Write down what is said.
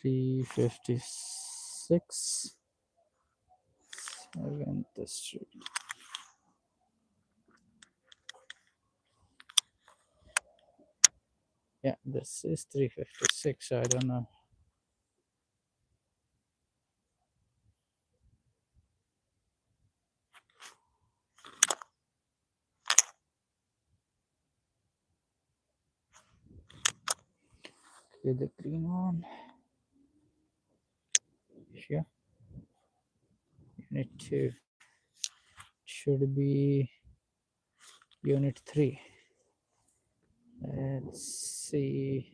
356 7th Street. Yeah, this is 356. I don't know. Okay, the green one. Here. Unit 2. Should be Unit 3. Let's see.